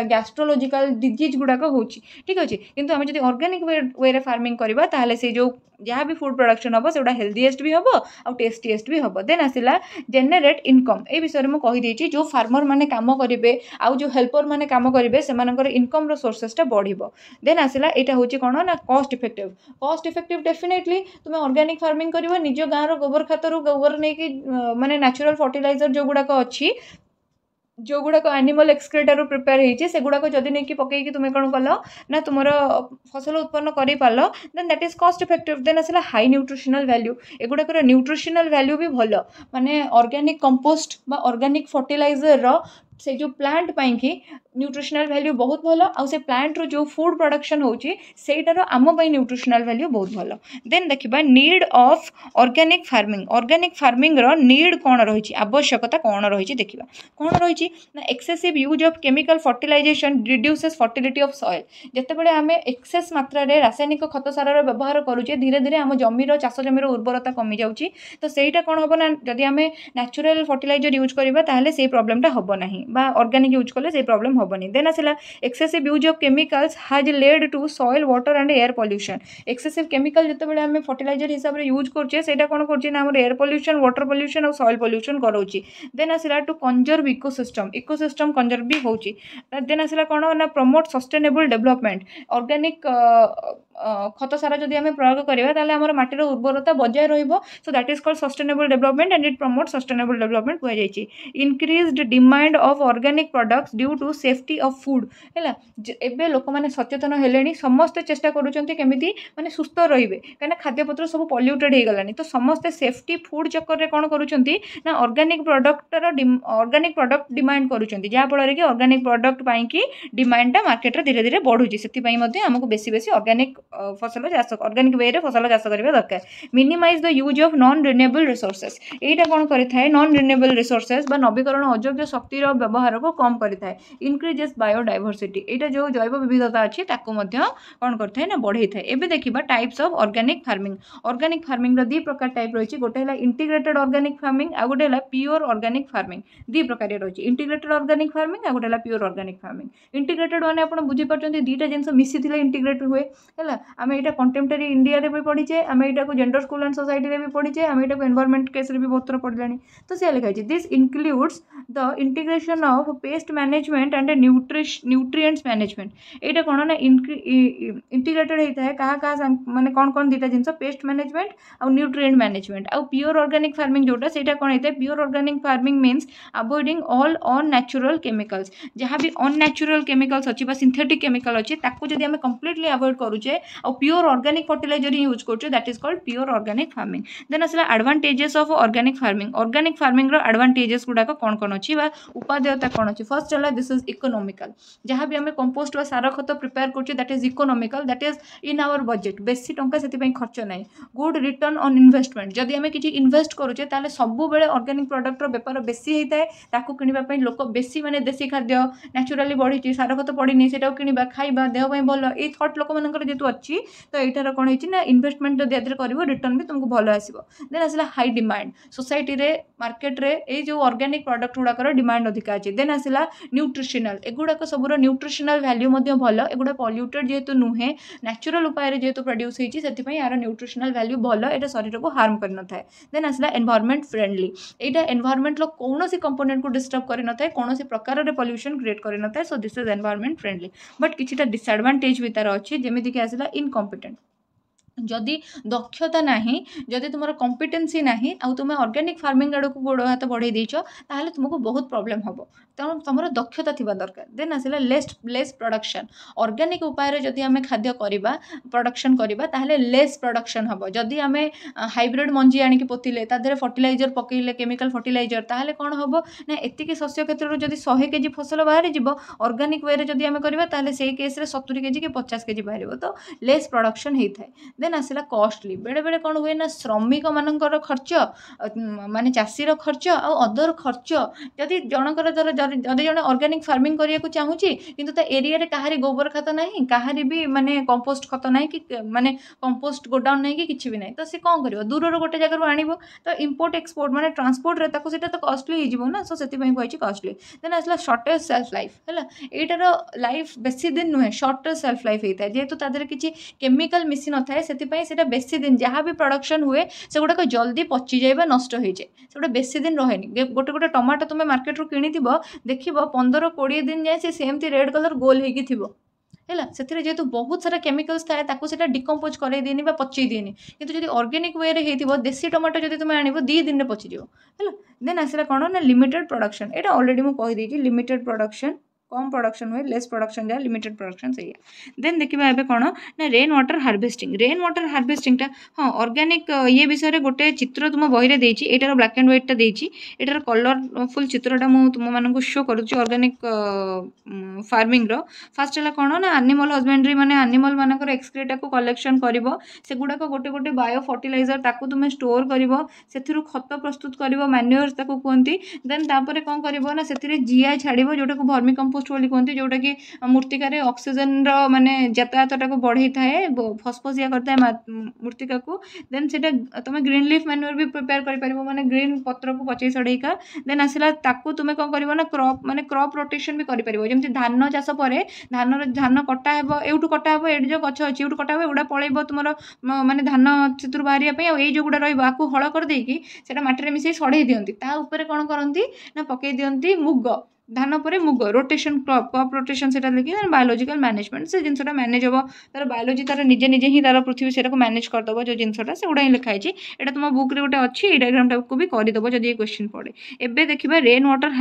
गैस्ट्रोलॉजिकल डिजीज गुड़ाक हो। ठीक अच्छे किंतु आम जो ऑर्गेनिक वे फार्मिंग करवा ताहले से जो जहाँ भी फूड प्रोडक्शन हम से हेल्थीएस्ट भी हम आउ टेस्टीएस्ट भी हम। देन आसिला जेनेरेट इनकम। ए विषय में कहीदे जो फार्मर मैंने काम करेंगे आउ जो हेल्पर मैंने काम करेंगे से इनकम रो सोर्सेसटा बढ़िबो। देन आसिला एटा होची कोन ना cost effective. Cost effective definitely तुम ऑर्गेनिक फार्मिंग कर निज गाँव गोबर खातर गोबर नहीं कि माने नेचुरल फर्टिलाइजर जो गुड़ाक अच्छी जो गुड़ाक एनिमल एक्सक्रेटर प्रिपेयर होती से गुड़ाक जदि नहीं पकईकि तुम कौन कल ना तुम फसल उत्पन्न कर पार then that is cost effective. Then आसला हाई न्यूट्रिशनल वैल्यू। एगुड़ाकर न्यूट्रिशनल वैल्यू भी भल माने ऑर्गेनिक कंपोस्ट बा ऑर्गेनिक फर्टिलाइजर से जो प्लांट पाई न्यूट्रिशनल वैल्यू बहुत भल आउ से प्लांट रो जो फूड प्रोडक्शन होची सेटार आम न्यूट्रिशनल वैल्यू बहुत भल। देन देखिबा नीड ऑफ ऑर्गेनिक फार्मिंग रो नीड कौन रही आवश्यकता कौन रही देखिबा कौन रही ना excessive use of chemical fertilisation reduces fertility of soil. जेतेबेले आमे एक्सेस मात्रा रे रासायनिक खत सार व्यवहार करूचे धीरे धीरे आम जमीर चाष जमीर उर्वरता कमी जाउची तो सेटा कौन हम ना जदि आमे नेचुरल फर्टिलाइजर यूज करबा ताहले से प्रॉब्लम टा हबो नाही बा ऑर्गेनिक यूज कले से प्रॉब्लम हबनी। देन आसला excessive use of chemicals has led to soil water and air pollution. Excessive chemical जितेबाला आम फर्टिलाइजर हिसाब से यूज करछे सेटा कौन करछे ना हमर एयर पॉल्यूशन वाटर पॉल्यूशन और सॉइल पॉल्यूशन करोची। देन आसला टू कंजर्व इकोसिस्टम कंजर्व भी होची। देन आसला कौन ना प्रमोट सस्टेनेबल डेवलपमेंट ऑर्गेनिक खत सारा जदि आम प्रयोग करिबा ताले हमर माटीर उर्वरता बजाय रहिबो so that is called sustainable development and it promote sustainable development कुआ जायछि। Increased demand of organic products due to safety of food हैला एबे लोक माने सचेतन हेलेनी समस्त चेष्टा करूचंती केमिति माने सुस्थ रहिबे काना खाद्य पत्र सब पॉल्यूटेड हे गलानी तो समस्त सेफ्टी फूड चक्कर रे कोन करूचंती ना ऑर्गेनिक प्रोडक्ट डिमांड करूचंती जा फल कि ऑर्गेनिक प्रोडक्ट पाई कि डिमांड टा मार्केट रे धीरे धीरे बढ़ुची सेति पई मध्ये हमकु बेसी बेसी ऑर्गेनिक फसल चाष ऑर्गेनिक वे रे फसल चाष करबा दरकार। Minimise the use of non renewable resources एटा कोन करिथाय नॉन रिन्यूएबल रिसोर्सेस बा नवीकरण अयोग्य शक्ति रो व्यवहार को कम करिथाय। इंक्रीजेस बायोडायवर्सिटी एटा जो जैव विविधता अछि ताकू मध्ये कोन करथाय ना बढ़ैथाय। एबे देखिबा टाइप्स ऑफ ऑर्गेनिक फार्मिंग रो दी प्रकार टाइप रहिछि गोटे हला इंटीग्रेटेड ऑर्गेनिक फार्मिंग आ गोटे हला प्योर ऑर्गेनिक फार्मिंग दी प्रकार रहिछि। इंटीग्रेटेड ऑर्गेनिक फार्मिंग आ गोटे हला प्योर ऑर्गेनिक फार्मिंग। इंटीग्रेटेड माने आपण बुझी परछन्ती दीटा जिंस मिसिथिले इंटीग्रेटेड हुए हैला आमे एटा कंटेम्पररी इंडिया रे भी पढिचे आमे एटा को जेंडर स्कूल एंड सोसाइटी रे भी पढिचे आमे एटा को एनवायरनमेंट केस रे भी बहुत थोड़ा पढलानी तो से लिखा छै this includes the integration of pest management and nutrients management. एटा कोन ना इंटीग्रेटेड हेता है कहा माने कोन दीटा जिंस पेस्ट मैनेजमेंट आ न्यूट्रिएंट मैनेजमेंट आ प्योर ऑर्गेनिक फार्मिंग जोटा सेटा कोन हेता pure organic farming means avoiding all unnatural chemicals जहाँ भी अननेचुरल केमिकल्स अच्छी सिंथेटिक केमिकल अच्छी ताकू जदि आमे कंप्लीटली अवॉइड करूचे और प्योर ऑर्गेनिक फर्टिलाइजर ही यूज करछे that is called pure organic farming. Then असला एडवांटेजेस ऑफ ऑर्गेनिक फार्मिंग रो एडवांटेजेस गुडा कोन कोन अछि बा उपादेयता कोन अछि। फर्स्ट हला दिस इज इकोनॉमिकल जहाँ भी आमे कंपोस्ट वा सार खत प्रिपेयर करछे that is economical that is in our budget बेसी टंका सेति पई खर्च नाही। गुड रिटर्न ऑन इन्वेस्टमेंट जदि आमे किछि इन्वेस्ट करूचे ताले सबु बेले ऑर्गेनिक प्रोडक्ट रो व्यापार बेसी हेताय ताकू किनिबा पई लोक बेसी माने देसी खाद्य नेचुरली बढ़ी सार खत पड़ीनी सेटा किनिबा खाइबा देह पई भल ए थॉट लोक मानकर जेतु अछि तो एटार कोन हेछि ना इन्वेस्टमेंट जदि आदर करिवो रिटर्न भी तुमको भल आसीबो। देन आसला हाई डिमांड सोसाइटी रे मार्केट रे ए जो ऑर्गेनिक प्रोडक्ट गुडा कर डिमांड अधिका अछि। देन आसला न्यूट्रिशनल एगुडा को सबरो न्यूट्रिशनल वैल्यू मध्ये भल एगुडा पॉल्यूटेड जेतु नुहे नेचुरल उपाय रे जेतु प्रोड्यूस हेछि सेति पई यार न्यूट्रिशनल वैल्यू भल एटा शरीर को हार्म कर न थाए। देन आसला एनवायरनमेंट फ्रेंडली एटा एनवायरनमेंट लो कोनोसी कंपोनेंट को डिस्टर्ब कर न थाए कोनोसी प्रकार रे पोल्यूशन क्रिएट कर न थाए so this is environment friendly. But किछिटा डिसएडवांटेज भी तार अछि जेमिति कि आसला इनकॉम्पिटेंट जदि दक्षता नाही जदि तुम कॉम्पिटेंसी नाही आ तुम ऑर्गेनिक फार्मिंग आड़ को गोड़ हाथ बढ़े देछ ताहले तुमको बहुत प्रॉब्लम हम तेणु तुम दक्षता थिबा दरकार। देन आसला लेस प्रोडक्शन ऑर्गेनिक उपाय रे जदि आमे खाद्य करिबा प्रोडक्शन करिबा ताहले लेस प्रोडक्शन हबो। जदि आमे हाइब्रिड मंजी आनी की पोतिले ता देरे फर्टिलाइजर पकेइले केमिकल फर्टिलाइजर ताहले कोन हबो ना एतिके शस्य क्षेत्र रो जदि 100 केजी फसल बाहर जिवो ऑर्गेनिक वे रे जदि आमे करिबा ताहले सेही केस रे 70 केजी के 50 केजी बाहरिबो तो लेस प्रोडक्शन हेइ थाए। देन आसला कॉस्टली बेले बेले कौन हुए ना श्रमिक मानकर खर्च माने चाषीर खर्च आ अदर खर्च जदि जनकर जदि जन ऑर्गेनिक फार्मिंग करिया को चाहूची किंतु ता एरिया रे काहारी गोबर खत नाही काहारी भी माने कंपोस्ट खत नाही कि माने कंपोस्ट गोडाउन नाही कि किछि भी नाही तो से कोन करिवो दूर रो गोटे जगह रो आनिबो तो इंपोर्ट एक्सपोर्ट माने ट्रांसपोर्ट रे ताको सेटा तो कॉस्टली हि जिवो ना सो सेति पई कहै छी कॉस्टली। देन आसला शॉर्टेज सेल्फ लाइफ हैला एटार लाइफ बेसी दिन नुहे शॉर्टेज सेल्फ लाइफ हेता जेतु तादर किछि केमिकल मिसी न थाए सेति पई सेटा बेसी दिन जहाँ भी प्रोडक्शन हुए से गुड़ाक जल्दी पची जाए नष्ट हो जाए से बेसी दिन रहे गोटे गोटे टमाटो तुम मार्केट रू किणी देख 15-20 दिन जाए सेमती रेड कलर गोल होगी थी है से जेहेतु बहुत सारा केमिकल्स थाए से डिकम्पोज कर दिए पचई दिए किंतु जब ऑर्गेनिक वे रे देसी टमाटो जब तुम आण 2 दिन में पचिज है। देन आसला कौन ना लिमिटेड प्रोडक्शन यहाँ ऑलरेडी मुझे कहीदे लिमिटेड प्रोडक्शन कम प्रोडक्शन हुए लेस प्रोडक्शन जाए लिमिटेड प्रोडक्शन से देन देखा एवं कौन ना रेन वाटर हार्वेस्टिंगटा हाँ ऑर्गेनिक ये विषय गोटे चित्र तुम बही देती एटार ब्लैक एंड व्हाइट देती एटार कलरफुल चित्रटा मुझे तुम मानक शो करुच्ची ऑर्गेनिक फार्मिंग रो फास्ट है कौन ना एनिमल हजबेंड्री माने एनिमल मानकर एक्सक्रीटा को कलेक्शन कर से गुड़ाक गोटे गोटे बायो फर्टिलाइजर ताकू तुम स्टोर कर खत प्रस्तुत कर मैन्योर ताकू कहती देन तापर कौन कर ना से जीआई छाड़ जोटा को वर्मी कंपोस्ट बोली कहते जोटा कि मृत्तिकार ऑक्सीजन रो माने यातायातटा को बढ़ई थाए फसफसिया करता है मृत्तिका को देन से तुम ग्रीन लीफ मैन्योर भी प्रिपेयर कर माने ग्रीन पत्र को पचई सड़ेका देन आसला ताकू तुम कौन कर ना क्रॉप रोटेशन भी करमी धान चाष पर धान कटा हे एवटू कटा हे ये जो गछ अच्छी एवटू कटा हे एगुड़ा पलैब तुम माने धान से बाहर ये जो गुड़ा रही हल करदेकी मटी में मिसई सड़े दिखती कौन करती ना पकई दिखती मुग धान पर मुग रोटेशन क्रॉप रोटेशन से लिखी बायोलॉजिकल मैनेजमेंट से जिनसा मैनेज हम तार बायोलॉजी तार निजे निजे ही तार पृथ्वी से मैनेज करदेव जो जिनसा से गुड़ा ही लिखाई है तुम बुक गोटे अच्छी डायग्राम को भी करदेव जब ये क्वेश्चन पड़े एबे देखिए रेन वाटर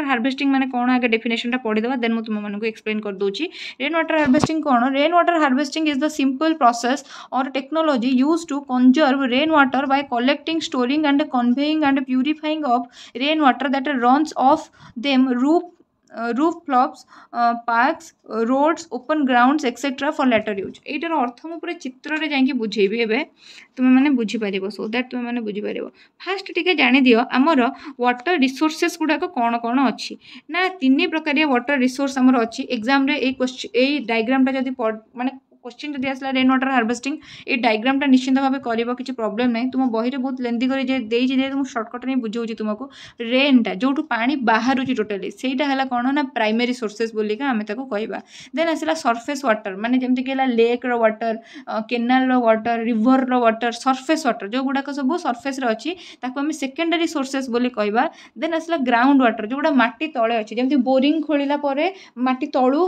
हार्वेस्टिंग माने कौन आगे डेफिनेशन पढ़ीदेवा देन मुझे तुम एक्सप्लेन कर दूची रेन वाटर हार्वेस्टिंग कौन rain water harvesting is the simple process or technology use to conserve rain water by collecting storing and conveying and purifying of rain water that runs off them rooftops parks roads open grounds etc for later use एटार अर्थ मु पूरा चित्र रे जाई बुझेबी एबे तुम माने बुझी परिबो सो दैट तुम माने बुझी परिबो फास्ट टिके जानि दियो हमर वाटर रिसोर्सेस गुडा को कौन कौन अच्छी ना तीन प्रकार वाटर रिसोर्स हमर अच्छी एग्जाम रे ए डायग्रामटा जदी माने क्वेश्चन जब आसला रेन वाटर हार्वेस्टिंग ये डायग्रामटा निश्चिंत भाव कर किसी प्रोब्लेम ना तुम बही में बहुत लेंदी कर तुम सर्टकट नहीं बुझाऊँ तुमको रेनटा जो पानी बाहर टोटाली से कौन ना प्राइमरी सोर्सेस बोलिक आम कहवा देन आसला सरफेस वाटर माने जमती कि लेक रो वाटर केनाल रो वाटर रिवर रो वाटर सरफेस वाटर जो गुड़ाक सब सरफेस अच्छी आम सेकेंडरी सोर्सेस बोली कहवा देन आसला ग्राउंड वाटर जो गुड़ा माटी तले अच्छी जमी बोरिंग खोलिला माटी तलू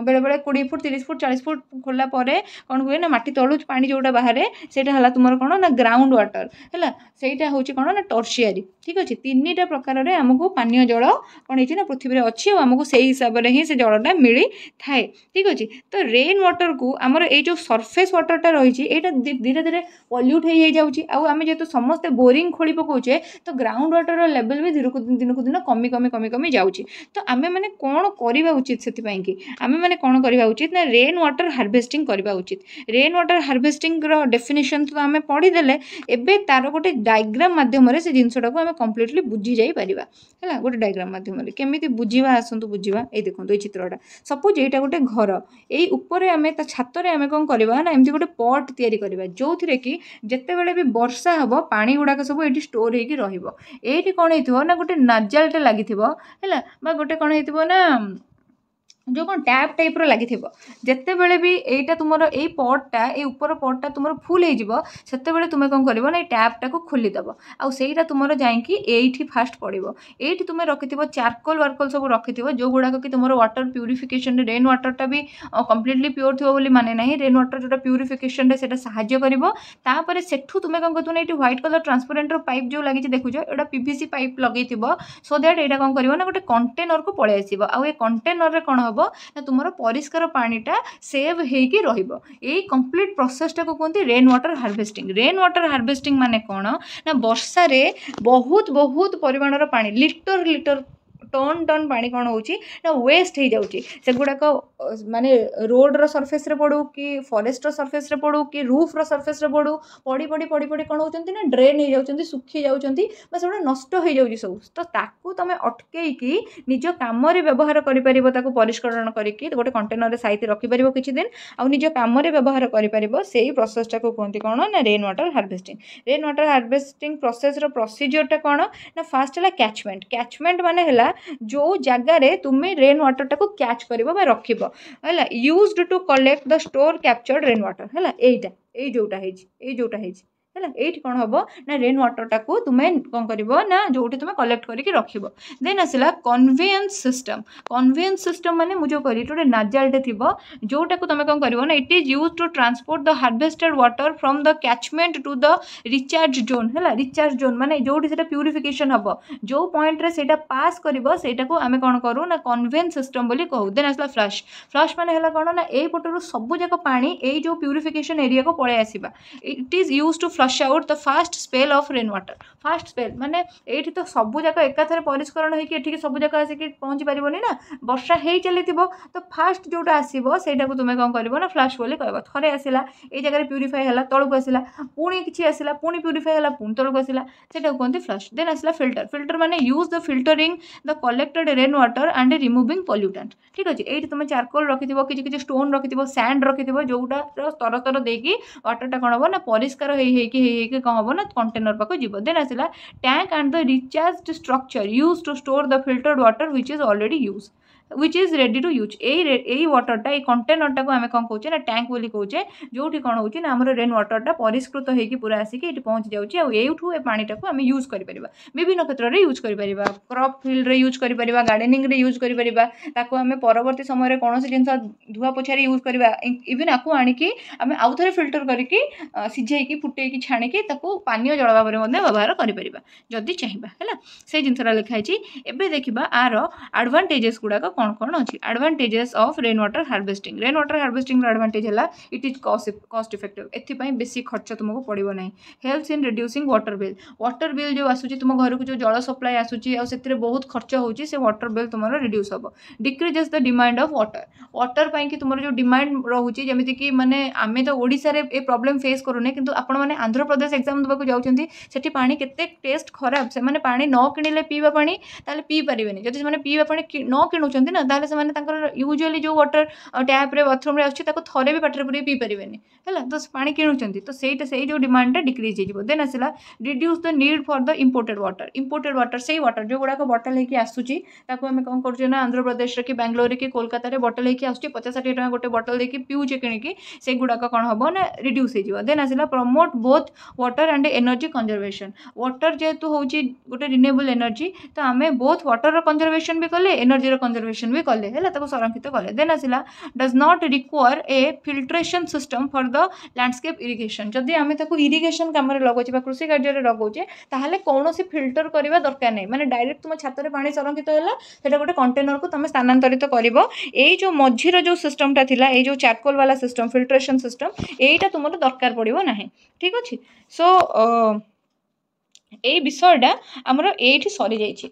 बेले बेले 20 फुट 30 फुट 40 फुट खोलला कौन हुए ना माटी तलू पानी जोटा बाहर से तुम कौन ना ग्राउंड वाटर है सहीटा हूँ कौन ना टर्शियरी ठीक अच्छे तीन टा प्रकार आमको पानीय जल कौन है ना पृथ्वी अच्छी और आमको से हिसाब से ही से जलटा मिली थाए ठीक अच्छे तो रेन वाटर को आमर ये जो सरफेस वाटरटा रही है धीरे धीरे पल्यूट हो जाऊँगी आम जेहतु समस्ते बोरिंग खोली पकाचे तो ग्राउंड वाटर लेवल भी दिन को दिन कमी कमी कमी कमी जाऊँगी तो आम मैंने कौन करवा उचित से आम मैंने कौन करवा उचित ना रेन वाटर हार्वेस्टिंग करवा उचित रेन वाटर हार्वेस्टिंग रो डेफिनेशन तो आम पढ़ीदेले एबे तार गोटे डायग्राम माध्यम से जिनसटा को आम कम्प्लीटली बुझी जाई परिबा है गोटे डायग्राम माध्यम केमी बुझा आसतु बुझा ये देखो ये चित्रटा सपोज यहाँ गोटे घर यही ऊपर आम छातर आम कौन करवा ना एमती गोटे पट तैयारी करवा जो थी कि जिते बड़े भी वर्षा हम पानी गुड़ाक सब ये स्टोर होती कौन हो ना गोटे नाजालटे लगी है गोटे कौन हो ना जो कौन टैप टाइप लगी जिते बड़े भी यहाँ तुम यही पटटा ये ऊपर पटटा तुम फुल होते तुम कौन कर ना टैपटा को खोलीदेव आईटा तुम जाकि फास्ट पड़ो ये तुम रखि चारकोल वार्कोल सब रखि जो गुड़ाक कि तुम वाटर प्यूरिफिकेशन रेन वाटरटा भी कम्प्लीटली प्योर थो माने ना रेन वाटर जो प्यूरिफिकेशन से साहय सेठू तुम कौन कर ये व्हाइट कलर ट्रांसपेरेंट पाइप जो लगी देखुच यहाँ पीवीसी पाइप लगे सो दैट यहाँ कौन कर गोटे कंटेनर को पलि आसो आ कंटेनर कौन हम ना तुम परिष्कार पानीटा सेव होगी रही कंप्लीट प्रोसेसटा को कहते रेन वाटर हार्वेस्टिंग माने कौन ना वर्षा रे बहुत बहुत परिमाणर पानी लिटर लिटर टन टन पानी कौन होना वेस्ट हो जाऊँगी से गुड़ाक माने रोड्र सरफेस रे पड़ू कि फॉरेस्ट सरफेस रे पड़ू कि रूफ रो सरफेस रे पड़ू पड़ी पड़ी पड़ी पड़ी कौन होती ना ड्रेन हो जाती सुखी जाती बस गोटे नष्ट हो जाऊँगी सब तो ताकू तुम अटकई निज कम व्यवहार कर परिष्करण करके गोटे कंटेनर साइज रखिपर किसी दिन आउ निज कम व्यवहार कर से प्रोसेसटा को कहते कौन ना रेन वाटर हार्वेस्टिंग प्रोसेस रो प्रोसीजरटा कौन ना फास्ट है कैचमेंट माने है जो जगार तुम्हें रेन वाटरटा को कैच कर रखिब है used to collect the store captured rain water है यहीटा जोटा है है ये कौन हम ना रेन वाटरटा को तुम्हें कौन कर ना जो तुम्हें कलेक्ट करके रखिब। देन आसला कन्वेयंस सिस्टम माने मुझे कहली गोटे नाजालटे थी जोटा को तुम कौन कर ना it is use to transport the harvested water from the catchment to the recharge zone है। रिचार्ज जोन माने जो प्यूरिफिकेशन हम जो पॉइंट रे सेटा पास करिवो सेटा को आमे कौन करूँ ना कन्वेयंस सिस्टम बोली कहू। देन आसला फ्लश माने हला कौन ना ए पटरू सब जाक पानी ए जो प्यूरिफिकेशन एरिया को पळे आसीबा। It is use to flush out the fast spell of rain water. Fast spell माने एठी तो सब जाक एकाथरे परिष्करण होइके एठी सब जाक आसिके पहुंची परिबोनी ना वर्षा हेई चलिथिबो तो फास्ट जोटा आसीबो सेटा को तुमे कोन करबो ना फ्लश बोली कहबो। थरे आसिला ए जगह रे प्यूरिफाई हला तळको आसिला पुणी किछि आसिला पुणी प्यूरिफाई हला पुणी तळको आसिला सेटा को कहंती फ्लश। देन आसिला फिल्टर माने use the filtering the collected rain water and removing pollutant. ठीक अछि एठी तुमे चारकोल रखिथिबो किछि स्टोन रखिथिबो सैंड रखिथिबो जोटा तर तर देकी वाटरटा कोन हबो ना परिष्कार हेई कौन हम ना कंटेनर पाक जीव। देन आसला tank and the recharge structure use to store the filtered water which is already use which is ready to use। यही वाटरटा ये कंटेनरटा को आम कौन कौचे ना टैंक बोली कौचे जो कौन हो आम रेन वाटरटा परिष्कृत होगी पूरा आसिक ये पहुँची जाऊँगी ये पानीटा को आम यूज कर विभिन्न क्षेत्र में यूज कर क्रॉप फील्ड रे यूज कर गार्डनिंग रे यूज कर आम परवर्ती समय कौन जिन धुआ पोछारे यूज करवा इवन आपको आणिकी आम आउ थे फिल्टर करके सीझे फुटे छाणिकी पानीय जल भाव में व्यवहार करी चाहिए है से जिनसा लिखाई। एवं देखा आर एडवांटेजेस गुड़ाक कौन कौन अच्छी advantages of rain water harvesting advantage है इट इज कॉस्ट इफेक्टिव एथपाई बेसी खर्च तुमको पड़ो ना। Helps in reducing water bill जो आसूँ तुम घर को जो जल सप्लाई आसूँ से बहुत खर्च होची से वाटर बिल तुम रिड्यूस हम। Decreases the demand of water पाई तुम जो डिमांड रोचे जमीती कि माने आमे तो ओडिशा रे ए प्रॉब्लम फेस करूने किंतु आपण माने आंध्र प्रदेश एग्जाम देवाक जाउछंती सेठी पानी केते टेस्ट खराब से माने पानी न किणिले पीवा पानी ताले पी परिबेनी जदि से पीवा पानी न किणुचंती ना ताले से यूजुअली जो वाटर टैप रे बाथरूम रे आछी ताको थरे भी पाटरे पुरे पी परिबेनी है तो पानी किणुचंती तो सेटा से जो डिमांड डिक्रीज हो। देन आसला reduce the need for the imported water से वाटर जो गुड़ाक बटल होगी आसूची ताको आम कौन कर आंध्र प्रदेश कि बेंगलोर कि कोलकाता रे बटल होगी आसूँ 50-60 टका गोटे बटल देकी पिऊचे किणिकी से गुड़ाक कौन हम ना रिड्यूस हो। देन आसला promote both water and energy conservation. Water जेहेतु हूँ गोटे रिन्यूएबल एनर्जी तो आम बोथ वाटर कंजर्वेशन भी कले एनर्जी कंजर्वेशन भी कले है संरक्षित कले। देन आसला does not require a filtration system for the landscape irrigation. जदि आम इरिगेशन कम लगाऊे कृषि कार्य लगाऊे ताहले कौन फिल्टर करवा दरकार नहीं माने डायरेक्ट तुम छात पानी संरक्षित है गोटे कंटेनर को तुम स्थानांतरित कर जो मझीर जो सिस्टमटा थिला ए जो चारकोल वाला सिस्टम फिल्ट्रेशन सिस्टम यहीटा तुम दरकार पड़ो ना। ठीक अच्छे सो ये विषयटा आमर ये सरी जाइए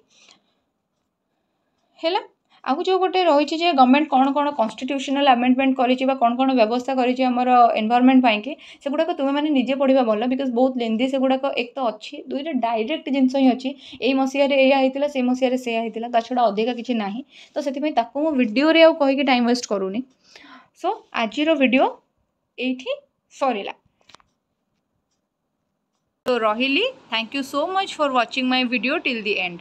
आगु जो गोटे रही है गवर्नमेंट कौन कौन कन्स्टिट्यूशनल अमेंडमेंट कर कौन कौन व्यवस्था करमर एनवायरनमेंट पाई से गुड़ाक तुम मैंने निजे पढ़ा भल बिकज बहुत लेंदी से गुड़ाक एक तो अच्छी दुईटा डायरेक्ट जिनस ही अच्छी यही मसीह या से मसीह से या छड़ा अधिका किसी ना तो से वीडियो रे कहीकि टाइम वेस्ट करूनी। सो आज वीडियो ये सरीला तो रही। Thank you so much for watching my video till the end.